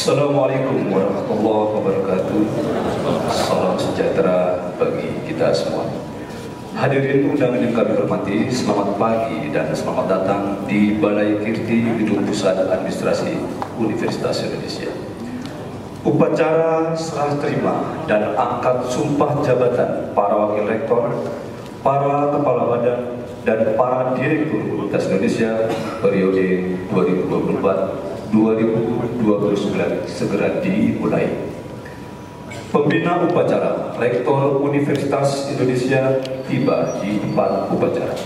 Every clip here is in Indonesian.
Assalamualaikum warahmatullahi wabarakatuh. Salam sejahtera bagi kita semua. Hadirin undangan yang kami hormati, selamat pagi dan selamat datang di Balai Kirti Gedung Pusat Administrasi Universitas Indonesia. Upacara serah terima dan angkat sumpah jabatan para wakil rektor, para kepala badan, dan para direktur Universitas Indonesia periode 2024-2029 segera dimulai. Pembina upacara Rektor Universitas Indonesia tiba di tempat upacara.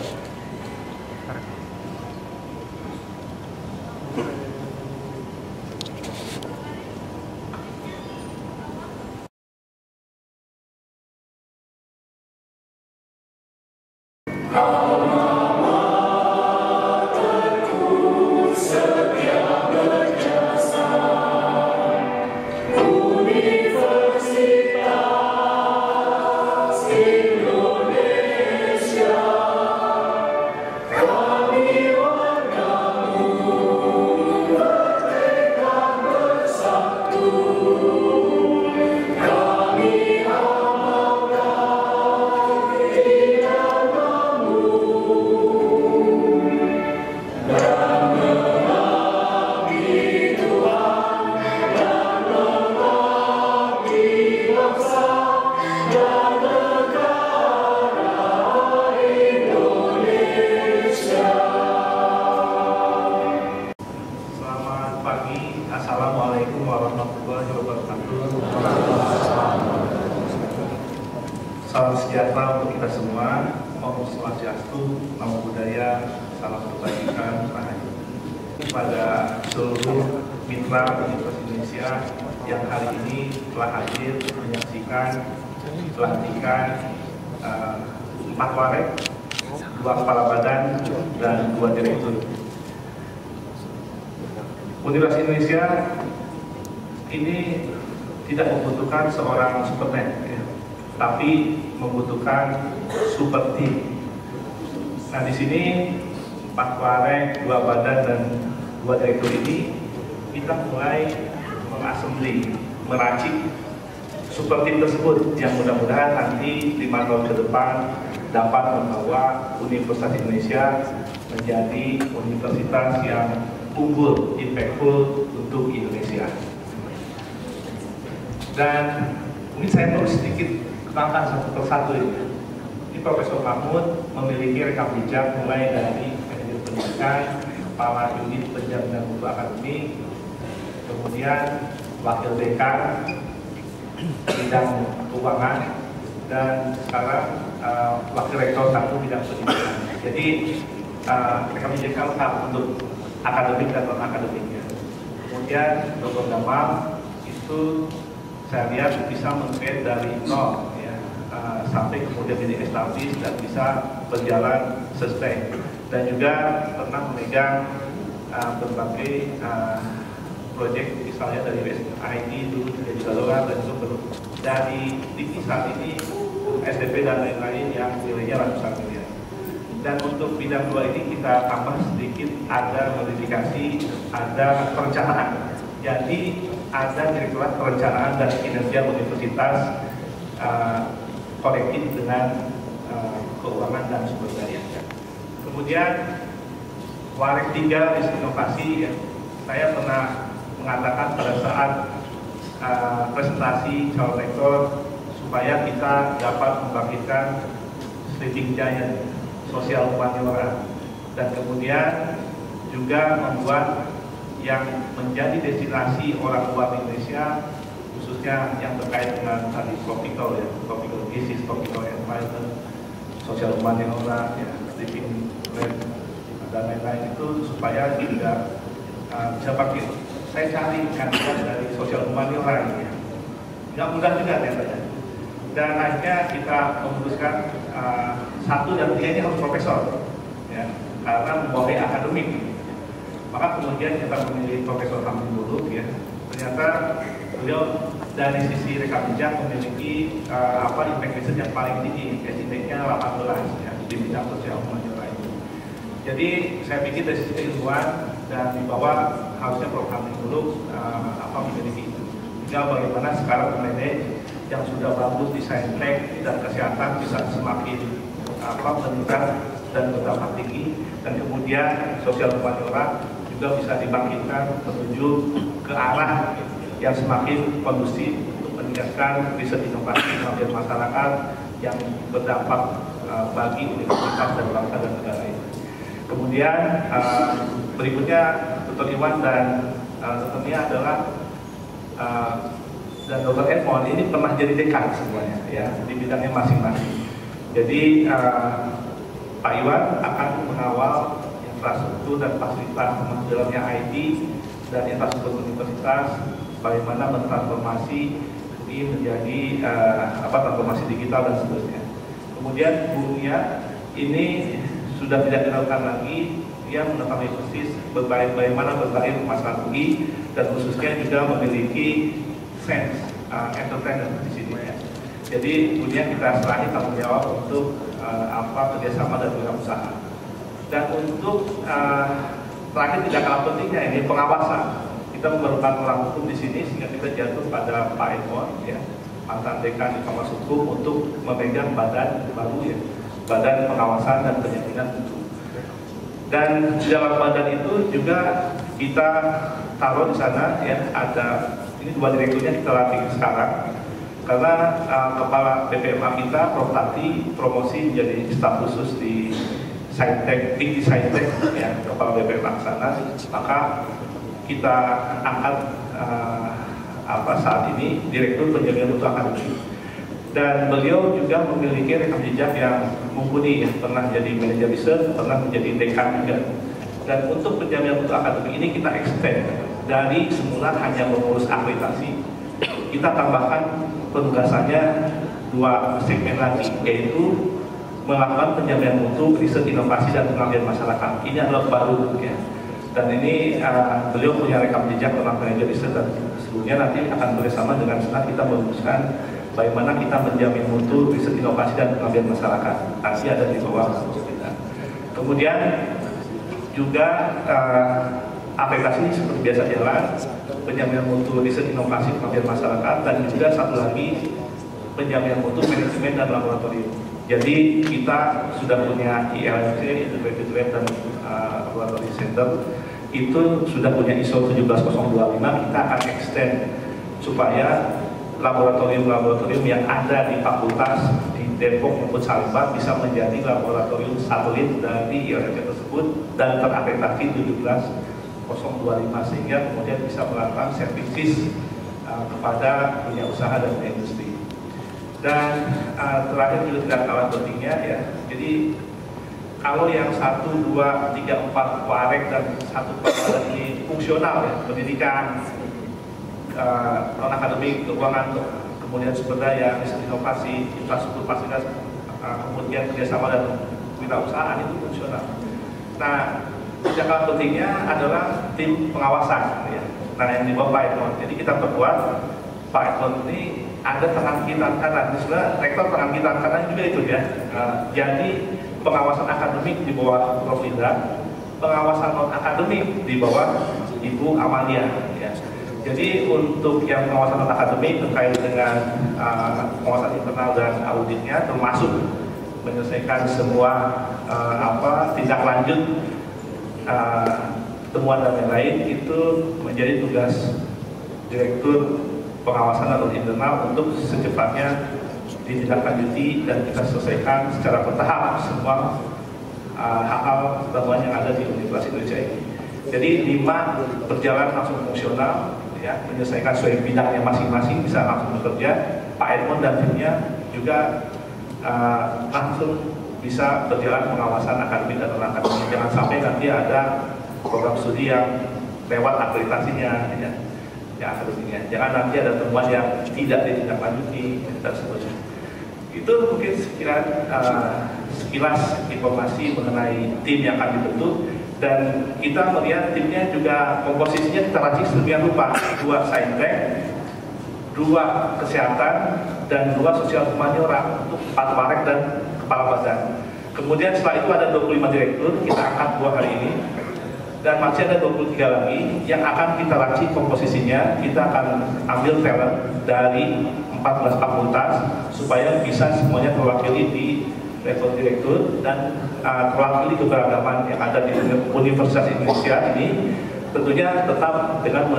Assalamualaikum warahmatullahi wabarakatuh. Salam sejahtera untuk kita semua. Om Swastiastu, Namo Buddhaya, salam kebajikan, rahayu. Kepada seluruh mitra Universitas Indonesia yang hari ini telah hadir menyaksikan pelantikan 4 warek, 2 kepala badan, dan 2 direktur. Universitas Indonesia ini tidak membutuhkan seorang Superman, ya, tapi membutuhkan super team. Nah, di sini 4 warek, 2 badan, dan 2 direktur ini kita mulai mengassembly, meracik super team tersebut yang mudah-mudahan nanti 5 tahun ke depan dapat membawa Universitas Indonesia menjadi universitas yang unggul, impactful untuk Indonesia. Dan mungkin saya perlu sedikit kenalkan satu persatu ini. Ini Profesor Mahmud memiliki rekam jejak mulai dari manajer pendidikan, kepala unit penjaminan mutu akademik, kemudian wakil dekan bidang keuangan, dan sekarang wakil rektor 1 bidang pendidikan. Jadi rekam jejak lengkap untuk akademik dan non-akademiknya. Kemudian Dr. Gamal itu saya lihat bisa meng-create dari nol, ya, sampai kemudian jadi established dan bisa berjalan sustain. Dan juga pernah memegang berbagai proyek, misalnya dari IT dulu jadi Galora, dan juga dari TV saat ini SDP dan lain-lain yang nilainya ratusan miliar. Dan untuk bidang 2 ini kita tambah sedikit, ada modifikasi, ada perencanaan. Jadi ada Direktorat Perencanaan dan Kinerja Universitas kolektif dengan keuangan dan sumber daya. Kemudian warek 3 riset inovasi, ya, saya pernah mengatakan pada saat presentasi calon rektor supaya kita dapat membangkitkan sleeping giant sosial humaniora, dan kemudian juga membuat yang menjadi destinasi orang luar Indonesia, khususnya yang terkait dengan tadi tropical, ya, tropical disease, tropical environment, sosial humaniora, ya, living land, dan lain-lain, itu supaya tidak bisa pakai. Saya cari kandidat dari sosial humaniora ini, ya. Nggak mudah juga ternyata. Dan akhirnya kita memutuskan 1 dan 3 ini harus profesor, ya, karena membawahi akademik. Maka kemudian kita memilih Profesor Hamdi Muluk, ya. Ternyata beliau dari sisi rekam jejak memiliki impact research yang paling tinggi, indeks-indeksnya 18, ya, di bidang sosial humaniora ini. Jadi saya pikir dari sisi keilmuan dan di bawah harusnya program dulu memiliki itu. Tinggal bagaimana sekarang manage yang sudah bagus di saintek dan kesehatan bisa semakin meningkat dan berdampak tinggi, dan kemudian sosial humaniora juga bisa dibangkitkan menuju ke arah yang semakin kondusif untuk meningkatkan riset inovasi pengabdian masyarakat yang berdampak bagi universitas dan bangsa dan negara ini. Kemudian berikutnya Dr. Iwan dan Dr. Nia adalah dan Dr. Edmond ini pernah jadi dekan semuanya ya di bidangnya masing-masing. Jadi Pak Iwan akan mengawal infrastruktur dan fasilitas dalamnya IT dan infrastruktur universitas, bagaimana mentransformasi ini menjadi transformasi digital dan seterusnya. Kemudian gurunya ini sudah tidak dilakukan lagi, dia mengetahui persis bagaimana berbagai masalah UI dan khususnya juga memiliki sense entrepreneur di sini ya. Jadi punya kita serahi tanggung jawab untuk kerjasama dan wirausaha. Dan untuk terakhir tidak kalah pentingnya ini pengawasan. Kita memerlukan orang hukum di sini sehingga kita jatuh pada Pak Edmond ya, mantan dekan di Fakultas Hukum untuk memegang badan baru ya, badan pengawasan dan penjaminan mutu. Dan di dalam badan itu juga kita taruh di sana ya, ada ini 2 direkturnya kita latih sekarang karena kepala BPMA kita Prof. Tati promosi menjadi staf khusus di Saintek, di Saintek ya, kepala BPMA sana, maka kita angkat saat ini Direktur Penjaminan Mutu Akademik. Dan beliau juga memiliki rekam jejak yang mumpuni ya, pernah jadi manajer riset, pernah menjadi dekan juga. Dan untuk penjaminan mutu akademik ini kita extend dari semula hanya mengurus akreditasi, kita tambahkan penugasannya 2 segmen lagi, yaitu melakukan penjaminan mutu, riset inovasi dan pengabdian masyarakat. Ini adalah baru ya. Dan ini beliau punya rekam jejak tentang manajer riset dan sebelumnya nanti akan bersama dengan senang kita merumuskan bagaimana kita menjamin mutu, riset inovasi dan pengabdian masyarakat. Nanti ada di bawah kita. Kemudian juga aplikasi ini seperti biasa jalan, penjaminan mutu, riset inovasi, pengabdian masyarakat, dan juga satu lagi penjaminan mutu, manajemen dan laboratorium. Jadi kita sudah punya ILC, Integrated Lab dan Laboratory Center, itu sudah punya ISO 17025, kita akan extend supaya laboratorium-laboratorium yang ada di fakultas di Depok maupun Salemba bisa menjadi laboratorium satelit dari ILC tersebut dan terakreditasi 17025 sehingga kemudian bisa melakukan services kepada dunia usaha dan dunia industri. Dan terakhir juga tidak kalah pentingnya ya, jadi kalau yang 1, 2, 3, 4 warek dan 1 badan ini fungsional ya, pendidikan, non-akademik, keuangan, kemudian sumber daya, riset inovasi, infrastruktur fasilitas, kemudian kerjasama dan wirausahaan itu fungsional. Nah, tidak kalah pentingnya adalah tim pengawasan ya. Nah, yang di bawah Pak Edmond. Jadi kita perkuat Pak Edmond ini ada tangan kiri tangan kanan. Sebenarnya rektor tangan kiri tangan kanan juga itu ya. Jadi pengawasan akademik di bawah Prof. Indra, pengawasan non akademik di bawah Ibu Amalia ya. Jadi untuk yang pengawasan non akademik terkait dengan pengawasan internal dan auditnya, termasuk menyelesaikan semua tindak lanjut temuan dan lain-lain, itu menjadi tugas Direktur Pengawasan dan Internal untuk secepatnya ditindaklanjuti dan kita selesaikan secara bertahap semua hal-hal temuan yang ada di Universitas Indonesia ini. Jadi 5 berjalan langsung fungsional ya, menyelesaikan sesuai bidangnya masing-masing, bisa langsung bekerja. Pak Edmond dan timnya juga langsung bisa berjalan pengawasan akademik dan non-akademik. Jangan sampai nanti ada program studi yang lewat akreditasinya ya, yang akademiknya. Jangan nanti ada temuan yang tidak ditindaklanjuti dan seterusnya. Itu mungkin sekilas informasi mengenai tim yang akan dibentuk, dan kita melihat timnya juga komposisinya kita racik sedemikian rupa: 2 saintek, 2 kesehatan, dan 2 sosial humaniora untuk 4 warek dan kepala badan. Kemudian setelah itu ada 25 direktur, kita angkat 2 hari ini. Dan masih ada 23 lagi yang akan kita racik komposisinya. Kita akan ambil talent dari 14 fakultas supaya bisa semuanya terwakili di level direktur dan terwakili keberagaman yang ada di Universitas Indonesia ini, tentunya tetap dengan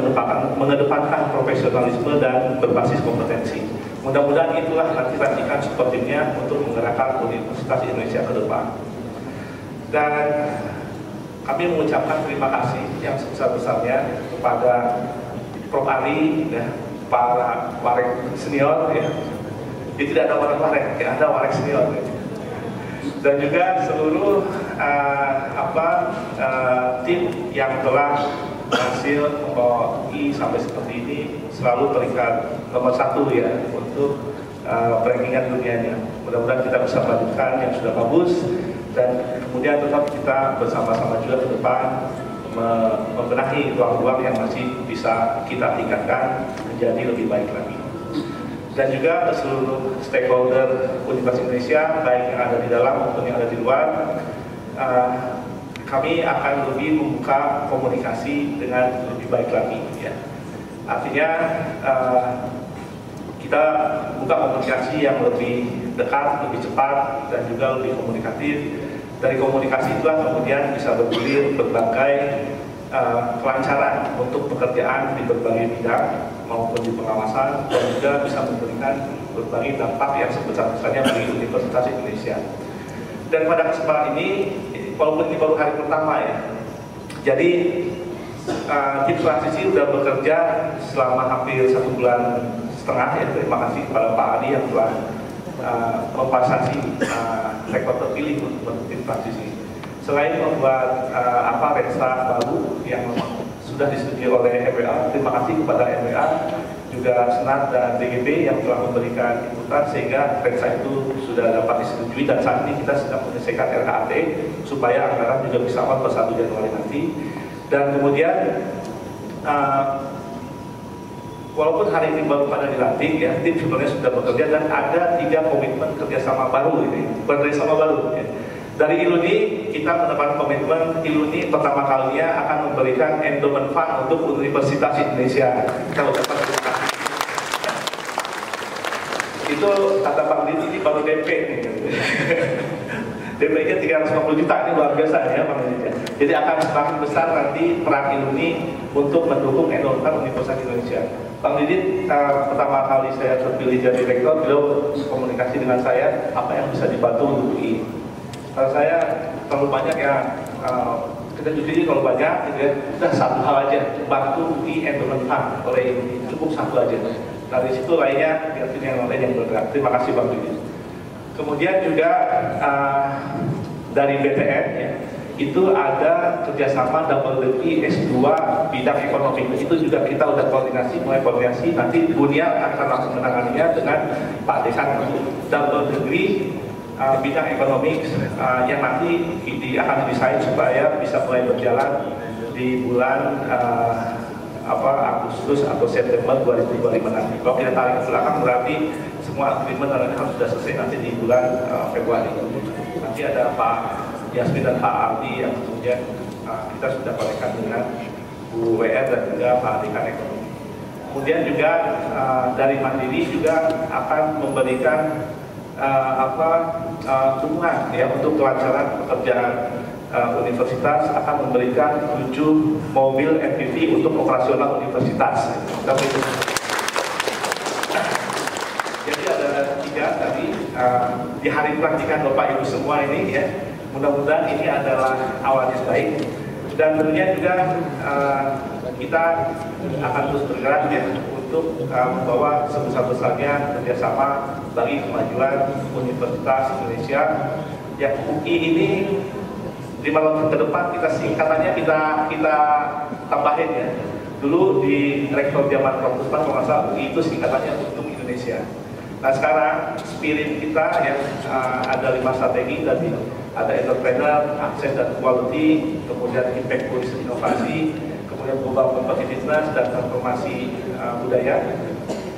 mengedepankan profesionalisme dan berbasis kompetensi. Mudah-mudahan itulah nanti racikan supportingnya untuk menggerakkan Universitas Indonesia ke depan. Dan kami mengucapkan terima kasih yang sebesar-besarnya kepada Prof. Ali, ya, para warek senior, ya. Jadi tidak ada warek-warek, ya, ada warek senior. Ya. Dan juga seluruh tim yang telah berhasil membawa UI sampai seperti ini, selalu peringkat nomor 1 ya untuk rankingan dunianya. Mudah-mudahan kita bisa melanjutkan yang sudah bagus dan kemudian tetap kita bersama-sama juga ke depan membenahi ruang-ruang yang masih bisa kita tingkatkan menjadi lebih baik lagi. Dan juga ke seluruh stakeholder Universitas Indonesia, baik yang ada di dalam maupun yang ada di luar, kami akan lebih membuka komunikasi dengan lebih baik lagi. Ya. Artinya kita buka komunikasi yang lebih dekat, lebih cepat, dan juga lebih komunikatif. Dari komunikasi itulah kemudian bisa bergulir berbagai kelancaran untuk pekerjaan di berbagai bidang maupun di pengawasan, dan juga bisa memberikan berbagai dampak yang sebesar-besarnya bagi Universitas Indonesia. Dan pada kesempatan ini, walaupun ini baru hari pertama ya, jadi tim transisi sudah bekerja selama hampir 1,5 bulan ya. Terima kasih kepada Pak Adi yang telah memfasilitasi rektor terpilih untuk tim transisi. Selain membuat Rensa baru yang sudah disetujui oleh MWA, terima kasih kepada MWA, juga Senat dan DGB yang telah memberikan inputan sehingga Rensa itu sudah dapat disetujui, dan saat ini kita sedang menyelesaikan RKAT supaya anggaran juga bisa on per 1 Januari nanti. Dan kemudian walaupun hari ini baru pada dilantik ya, tim sebenarnya sudah bekerja dan ada 3 komitmen kerjasama baru ini, kerjasama baru ya. Dari ILUNI kita mendapat komitmen, ILUNI pertama kalinya akan memberikan endowment fund untuk Universitas Indonesia. Kita ucapkan terima kasih. Itu kata Bang Didi ini baru DP nih. DP-nya 350 juta, ini luar biasa ya Bang Didi. Jadi akan semakin besar nanti peran ILUNI untuk mendukung endowment fund Universitas Indonesia. Bang Didi pertama kali saya terpilih jadi rektor, beliau komunikasi dengan saya apa yang bisa dibantu untuk UI. Kalau saya terlalu banyak ya, kita jujur kalau banyak gitu ya, udah satu hal aja, bantu UI endowment fund oleh ini, cukup satu aja. Dari situ lainnya biar yang lain yang bergerak. Terima kasih Bang Didi. Kemudian juga dari BTN ya, itu ada kerjasama double degree S2 bidang ekonomi. Itu juga kita udah mulai koordinasi. Nanti Bunia akan langsung menanganinya dengan Pak Dekan untuk double degree bidang ekonomi yang nanti akan didesain supaya bisa mulai berjalan di bulan Agustus atau September 2025 nanti. Kalau kita tarik ke belakang berarti semua agreement harus sudah selesai nanti di bulan Februari. Nanti ada Pak Yasmin dan Pak Aldi yang kemudian kita sudah koneksikan dengan Bu WR dan juga Pak Dekan Ekonomi. Kemudian juga dari Mandiri juga akan memberikan dukungan ya untuk kelancaran pekerjaan universitas, akan memberikan 7 mobil MPV untuk operasional universitas. Jadi ada 3 tadi di hari pelantikan Bapak Ibu semua ini ya. Mudah-mudahan ini adalah awal yang baik, dan tentunya juga kita akan terus bergerak ya untuk membawa sebesar-besarnya kerjasama bagi kemajuan Universitas Indonesia. Yang UI ini 5 tahun ke depan kita singkatannya kita tambahin ya. Dulu di rektor zaman Prof. Usman kalau nggak salah UI itu singkatannya untuk Indonesia. Nah sekarang spirit kita ya ada 5 strategi tadi, ada entrepreneur, akses dan quality, kemudian impact tourism inovasi, kemudian global competitiveness dan transformasi budaya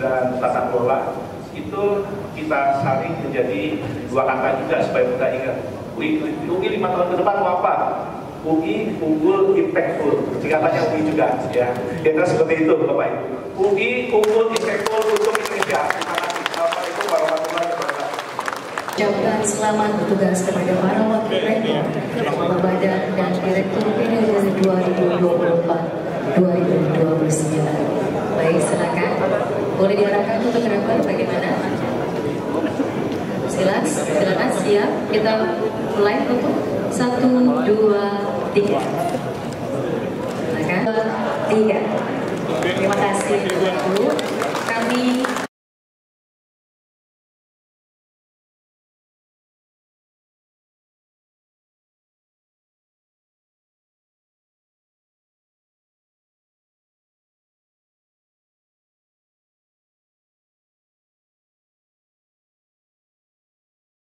dan tata kelola. Itu kita saring menjadi 2 kata juga supaya mudah ingat. UI 5 tahun ke depan mau apa? UI unggul impactful, singkatannya UI juga ya. Kira seperti itu Bapak Ibu. UI unggul impactful untuk Indonesia. Terima kasih. Assalamualaikum warahmatullahi wabarakatuh. Ucapkan selamat bertugas kepada para wakil rektor, kepala badan dan direktur periode 2024-2029. Baik, silakan. Boleh diarahkan untuk rektor bagaimana? Silakan siap. Kita mulai untuk 1, 2, 3. Silakan 3. Terima kasih Ibu. Kami